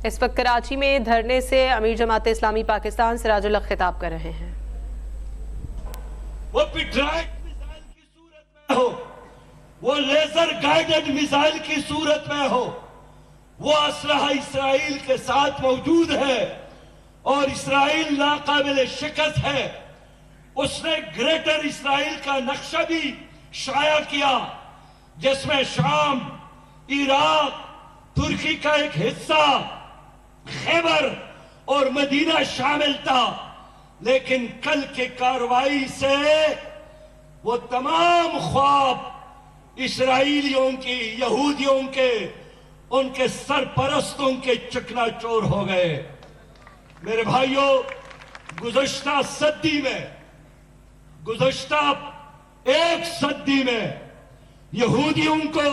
اس وقت کراچی میں دھرنے سے امیر جماعت اسلامی پاکستان سراج الحق خطاب کر رہے ہیں۔ وہ پٹرائٹ میزائل کی صورت میں ہو، وہ لیزر گائیڈڈ میزائل کی صورت میں ہو، وہ اسلحہ اسرائیل کے ساتھ موجود ہے اور اسرائیل ناقابل شکست ہے۔ اس نے گریٹر اسرائیل کا نقشہ بھی شائع کیا جس میں شام، عراق، ترکی کا ایک حصہ، خیبر اور مدینہ شامل تھا، لیکن کل کے کارروائی سے وہ تمام خواب اسرائیلیوں کی، یہودیوں کے، ان کے سرپرستوں کے چکنا چور ہو گئے۔ میرے بھائیوں، گزشتہ صدی میں، گزشتہ ایک صدی میں یہودیوں کو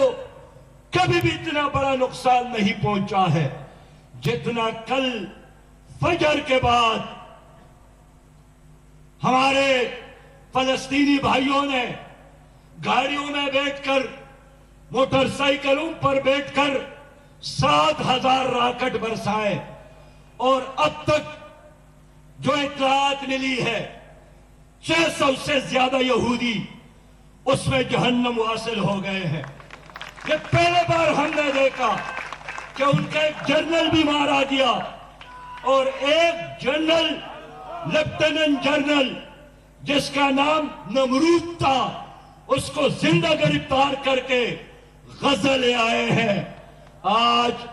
کبھی بھی اتنا بڑا نقصان نہیں پہنچا ہے جتنا کل فجر کے بعد ہمارے فلسطینی بھائیوں نے گاڑیوں میں بیٹھ کر، موٹر سائیکلوں پر بیٹھ کر 7,000 راکٹ برسائے، اور اب تک جو اطلاعات ملی ہے 600 سے زیادہ یہودی اس میں جہنم واصل ہو گئے ہیں۔ یہ پہلے بار ہم نے دیکھا کہ ان کا ایک جنرل بھی مارا گیا، اور ایک جنرل، لیفٹیننٹ جنرل جس کا نام نمرود تھا، اس کو زندہ گرفتار کر کے غزہ لے آئے ہیں۔ آج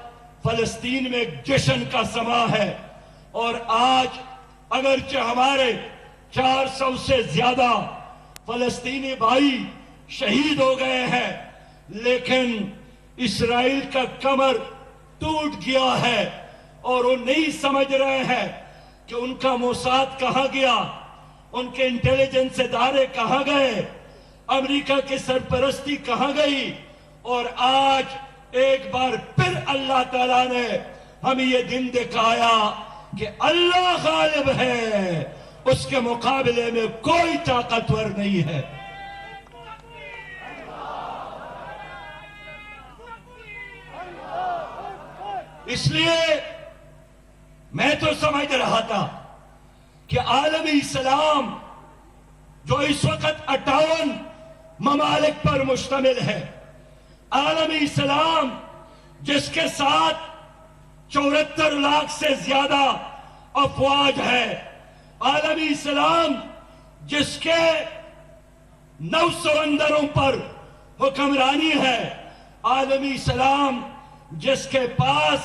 فلسطین میں ایک جشن کا سما ہے، اور آج اگرچہ ہمارے 400 سے زیادہ فلسطینی بھائی شہید ہو گئے ہیں، لیکن اسرائیل کا کمر ٹوٹ گیا ہے، اور وہ نہیں سمجھ رہے ہیں کہ ان کا موساد کہاں گیا، ان کے انٹیلیجنس ادارے کہاں گئے، امریکہ کی سرپرستی کہاں گئی۔ اور آج ایک بار پھر اللہ تعالیٰ نے ہمیں یہ دن دکھایا کہ اللہ غالب ہے، اس کے مقابلے میں کوئی طاقتور نہیں ہے۔ اس لیے میں تو سمجھ رہا تھا کہ عالمی اسلام جو اس وقت 58 ممالک پر مشتمل ہے، عالمی اسلام جس کے ساتھ 74 لاکھ سے زیادہ افواج ہے، عالمی اسلام جس کے 9 سمندروں پر حکمرانی ہے، عالمی اسلام جس کے پاس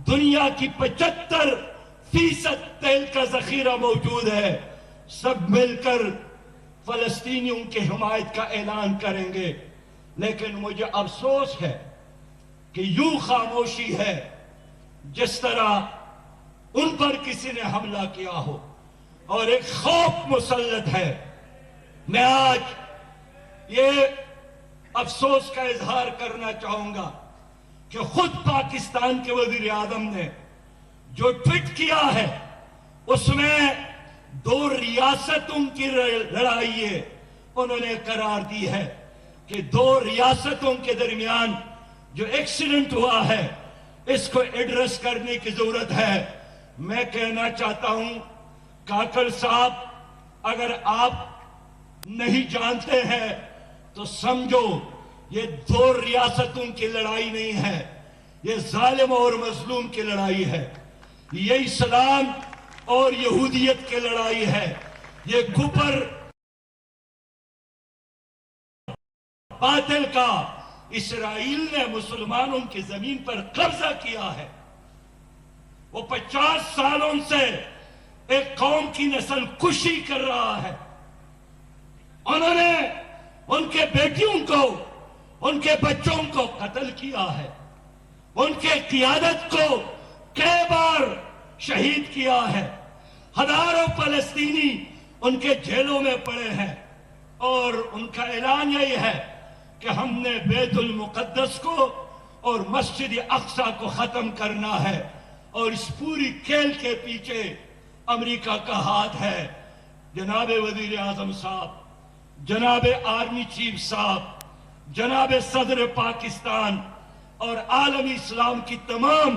دنیا کی 75% تیل کا ذخیرہ موجود ہے، سب مل کر فلسطینیوں کی حمایت کا اعلان کریں گے۔ لیکن مجھے افسوس ہے کہ یوں خاموشی ہے جس طرح ان پر کسی نے حملہ کیا ہو، اور ایک خوف مسلط ہے۔ میں آج یہ افسوس کا اظہار کرنا چاہوں گا کہ خود پاکستان کے وزیر اعظم نے جو ٹویٹ کیا ہے، اس میں 2 ریاستوں کی لڑائی انہوں نے قرار دی ہے کہ 2 ریاستوں کے درمیان جو ایکسیڈنٹ ہوا ہے، اس کو ایڈریس کرنے کی ضرورت ہے۔ میں کہنا چاہتا ہوں کاکڑ صاحب، اگر آپ نہیں جانتے ہیں تو سمجھو یہ 2 ریاستوں کی لڑائی نہیں ہے، یہ ظالم اور مظلوم کی لڑائی ہے، یہ اسلام اور یہودیت کی لڑائی ہے، یہ کفر باطل کا اسرائیل نے مسلمانوں کی زمین پر قبضہ کیا ہے۔ وہ 50 سالوں سے ایک قوم کی نسل کشی کر رہا ہے۔ انہوں نے ان کے بیٹیوں کو، ان کے بچوں کو قتل کیا ہے، ان کے قیادت کو کئی بار شہید کیا ہے، ہزاروں فلسطینی ان کے جیلوں میں پڑے ہیں، اور ان کا اعلان یہی ہے کہ ہم نے بیت المقدس کو اور مسجد اقصی کو ختم کرنا ہے، اور اس پوری کھیل کے پیچھے امریکہ کا ہاتھ ہے۔ جناب وزیر اعظم صاحب، جناب آرمی چیف صاحب، جناب صدر پاکستان اور عالمی اسلام کی تمام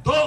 2